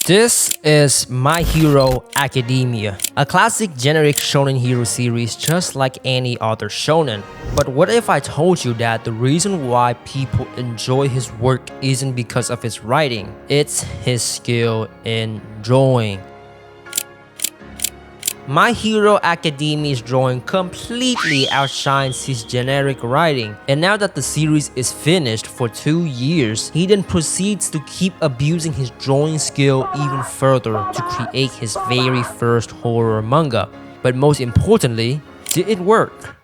This is My Hero Academia, a classic generic shonen hero series just like any other shonen. But what if I told you that the reason why people enjoy his work isn't because of his writing, it's his skill in drawing. My Hero Academia's drawing completely outshines his generic writing, and now that the series is finished for 2 years, he then proceeds to keep abusing his drawing skill even further to create his very first horror manga. But most importantly, did it work?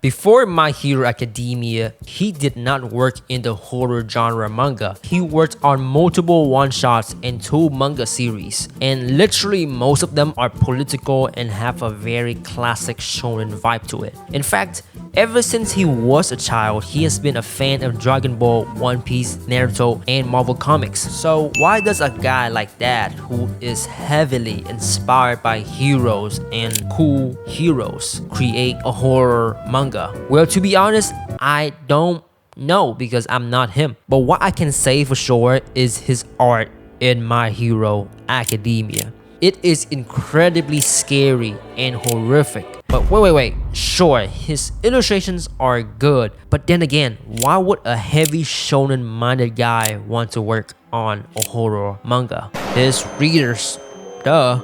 Before My Hero Academia, he did not work in the horror genre manga. He worked on multiple one-shots and 2 manga series, and literally most of them are political and have a very classic shonen vibe to it. In fact, ever since he was a child, he has been a fan of Dragon Ball, One Piece, Naruto, and Marvel Comics. So why does a guy like that, who is heavily inspired by heroes and cool heroes, create a horror manga? Well, to be honest, I don't know because I'm not him. But what I can say for sure is his art in My Hero Academia. It is incredibly scary and horrific. But wait. Sure, his illustrations are good. But then again, why would a heavy shonen-minded guy want to work on a horror manga? His readers, duh.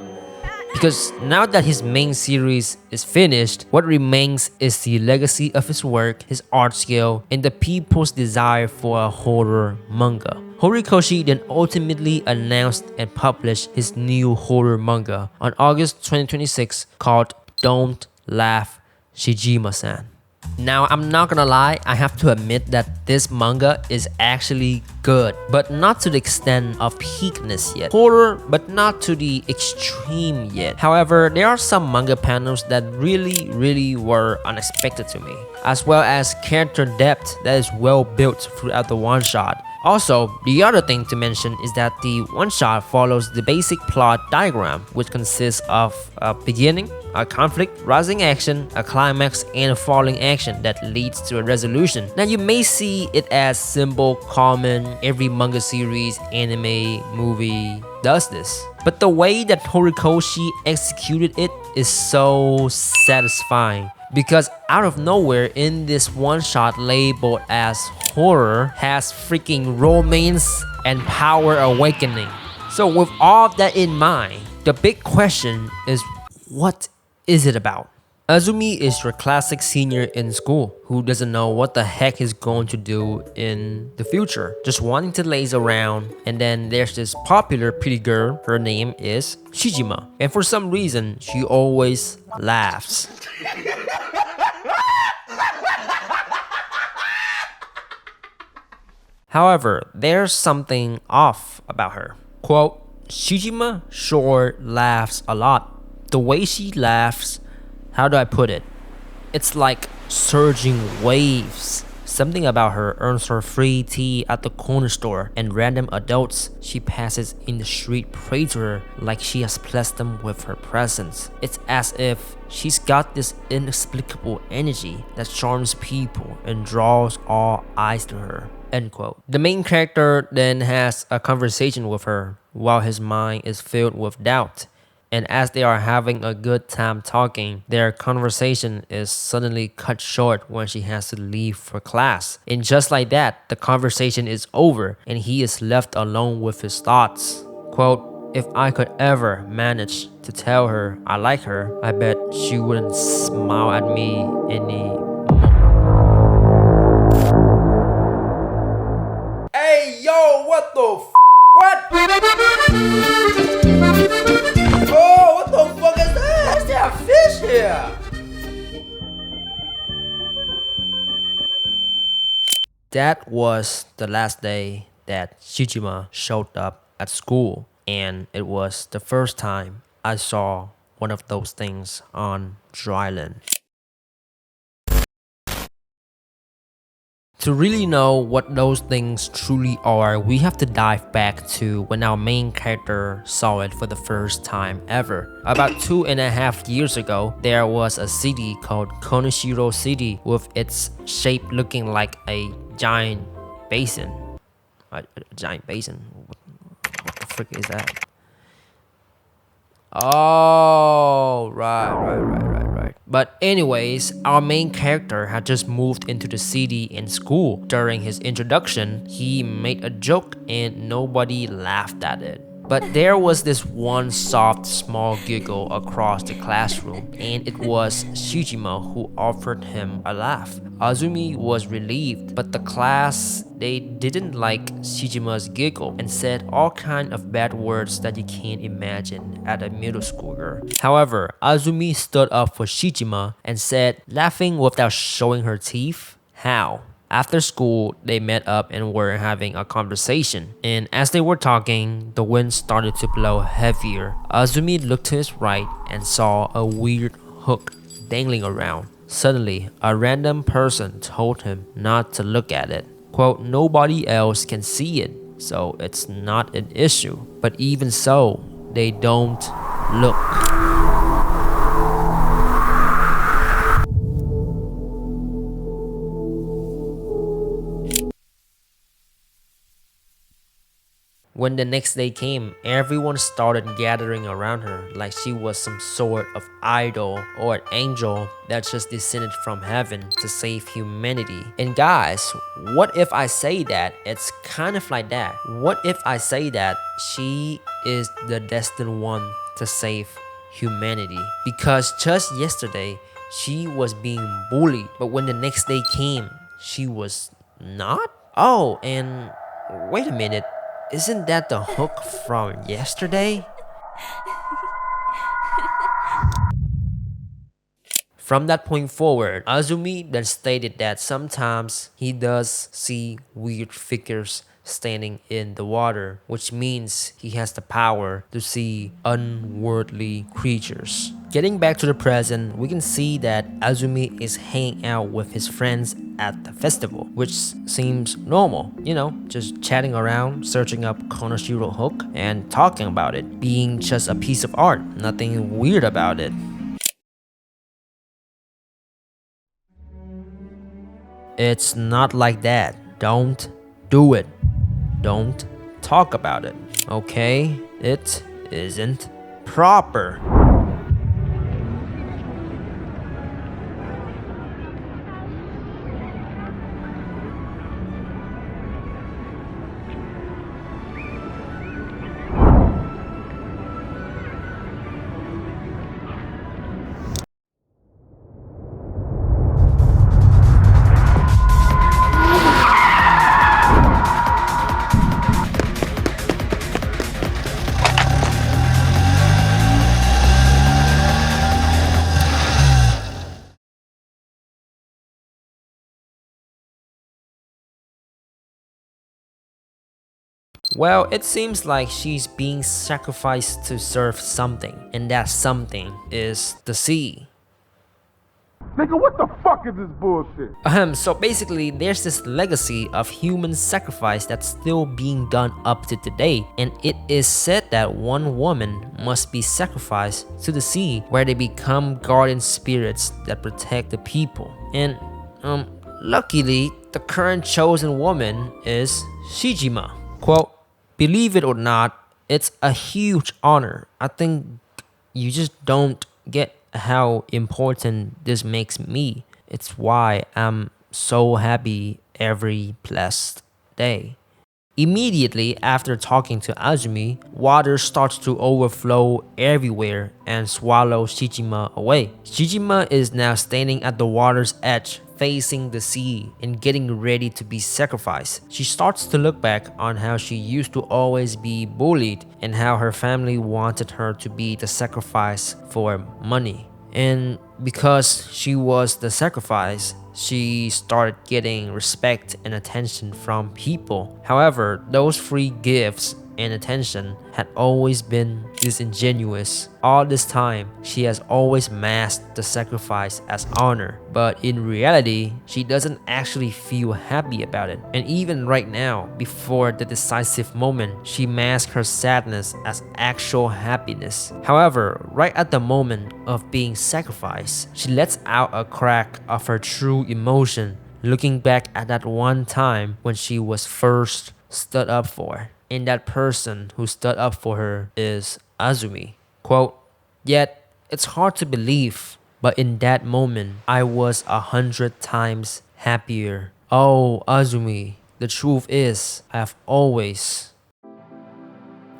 Because now that his main series is finished, what remains is the legacy of his work, his art skill, and the people's desire for a horror manga. Horikoshi then ultimately announced and published his new horror manga on August 2026 called Don't Laugh, Shijima-san. Now, I'm not gonna lie, I have to admit that this manga is actually good, but not to the extent of peakness yet. Horror, but not to the extreme yet. However, there are some manga panels that really were unexpected to me, as well as character depth that is well built throughout the one-shot. Also, the other thing to mention is that the one-shot follows the basic plot diagram, which consists of a beginning, a conflict, rising action, a climax, and a falling action that leads to a resolution. Now, you may see it as simple, common, every manga series, anime, movie does this. But the way that Horikoshi executed it is so satisfying. Because out of nowhere, in this one-shot labeled as horror, has freaking romance and power awakening. So with all of that in mind, the big question is, what is it about? Azumi is your classic senior in school who doesn't know what the heck he's going to do in the future, just wanting to laze around. And then there's this popular pretty girl, her name is Shijima, and for some reason she always laughs. However, there's something off about her. Quote, Shijima sure laughs a lot. The way she laughs, how do I put it? It's like surging waves. Something about her earns her free tea at the corner store, and random adults she passes in the street praise her like she has blessed them with her presence. It's as if she's got this inexplicable energy that charms people and draws all eyes to her. End quote. The main character then has a conversation with her while his mind is filled with doubt. And as they are having a good time talking, their conversation is suddenly cut short when she has to leave for class. And just like that, the conversation is over and he is left alone with his thoughts. Quote, if I could ever manage to tell her I like her, I bet she wouldn't smile at me anymore. Hey, yo, what the f***? What? Oh, what the fuck is that? Is there a fish here? That was the last day that Shijima showed up at school, and it was the first time I saw one of those things on dryland. To really know what those things truly are, we have to dive back to when our main character saw it for the first time ever. About 2.5 years ago, there was a city called Konoshiro City with its shape looking like a giant basin. A giant basin? What the frick is that? Oh, right. But anyways, our main character had just moved into the city in school. During his introduction, he made a joke and nobody laughed at it. But there was this one soft, small giggle across the classroom, and it was Shijima who offered him a laugh. Azumi was relieved, but the class, they didn't like Shijima's giggle and said all kind of bad words that you can't imagine at a middle schooler. However, Azumi stood up for Shijima and said, laughing without showing her teeth? How? After school, they met up and were having a conversation. And as they were talking, the wind started to blow heavier. Azumi looked to his right and saw a weird hook dangling around. Suddenly, a random person told him not to look at it. Quote, nobody else can see it, so it's not an issue. But even so, they don't look. When the next day came, everyone started gathering around her like she was some sort of idol or an angel that just descended from heaven to save humanity. And guys, what if I say that it's kind of like that? What if I say that she is the destined one to save humanity? Because just yesterday, she was being bullied, but when the next day came, she was not? Oh, and wait a minute. Isn't that the hook from yesterday? From that point forward, Azumi then stated that sometimes he does see weird figures standing in the water, which means he has the power to see unworldly creatures. Getting back to the present, we can see that Azumi is hanging out with his friends at the festival, which seems normal, just chatting around, searching up Konoshiro Hook, and talking about it, being just a piece of art, nothing weird about it. It's not like that. Don't do it. Don't talk about it. Okay? It isn't proper. Well, it seems like she's being sacrificed to serve something, and that something is the sea. Nigga, what the fuck is this bullshit? So basically, there's this legacy of human sacrifice that's still being done up to today, and it is said that one woman must be sacrificed to the sea, where they become guardian spirits that protect the people. And luckily, the current chosen woman is Shijima. Quote, believe it or not, it's a huge honor. I think you just don't get how important this makes me. It's why I'm so happy every blessed day. Immediately after talking to Azumi, water starts to overflow everywhere and swallow Shijima away. Shijima is now standing at the water's edge, facing the sea and getting ready to be sacrificed. She starts to look back on how she used to always be bullied and how her family wanted her to be the sacrifice for money. And because she was the sacrifice, she started getting respect and attention from people. However, those free gifts and attention had always been disingenuous. All this time, she has always masked the sacrifice as honor, but in reality, she doesn't actually feel happy about it. And even right now, before the decisive moment, she masks her sadness as actual happiness. However, right at the moment of being sacrificed, she lets out a crack of her true emotion, looking back at that one time when she was first stood up for. And that person who stood up for her is Azumi. Quote, Yet, it's hard to believe, but in that moment, I was 100 times happier. Oh, Azumi, the truth is, I have always.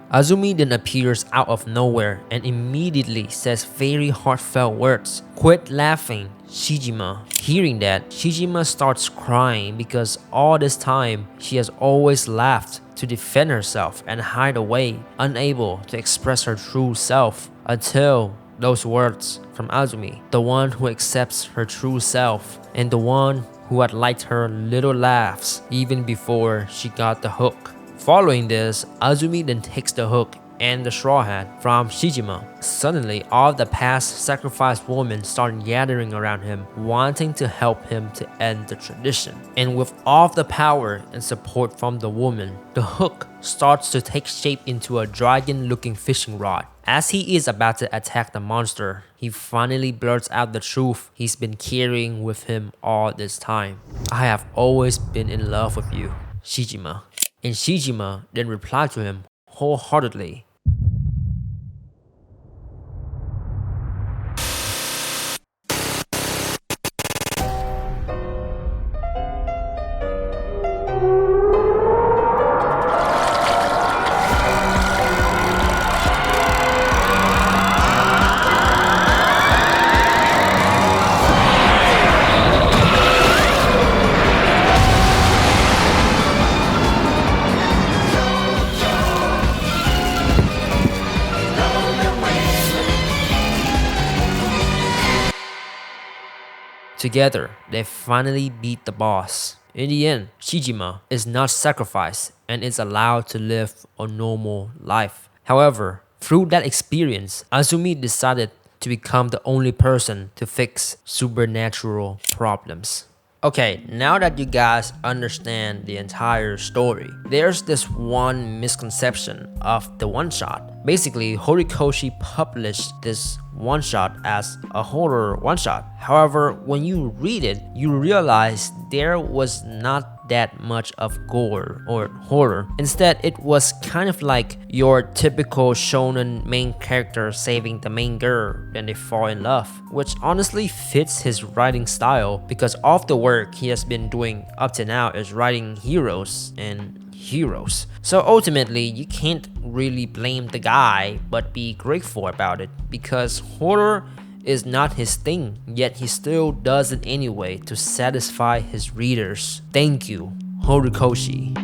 Azumi then appears out of nowhere and immediately says very heartfelt words. Quit laughing, Shijima. Hearing that, Shijima starts crying because all this time she has always laughed to defend herself and hide away, unable to express her true self until those words from Azumi, the one who accepts her true self and the one who had liked her little laughs even before she got the hook. Following this, Azumi then takes the hook and the straw hat from Shijima. Suddenly, all the past sacrificed women start gathering around him, wanting to help him to end the tradition. And with all the power and support from the woman, the hook starts to take shape into a dragon-looking fishing rod. As he is about to attack the monster, he finally blurts out the truth he's been carrying with him all this time. I have always been in love with you, Shijima. And Shijima then replied to him wholeheartedly. Together, they finally beat the boss. In the end, Shijima is not sacrificed and is allowed to live a normal life. However, through that experience, Azumi decided to become the only person to fix supernatural problems. Okay, now that you guys understand the entire story, there's this one misconception of the one-shot. Basically, Horikoshi published this one-shot as a horror one-shot. However, when you read it, you realize there was not that much of gore or horror. Instead, it was kind of like your typical shonen main character saving the main girl when they fall in love, which honestly fits his writing style because all of the work he has been doing up to now is writing heroes and heroes. So ultimately, you can't really blame the guy but be grateful about it because horror is not his thing, yet he still does it anyway to satisfy his readers. Thank you, Horikoshi.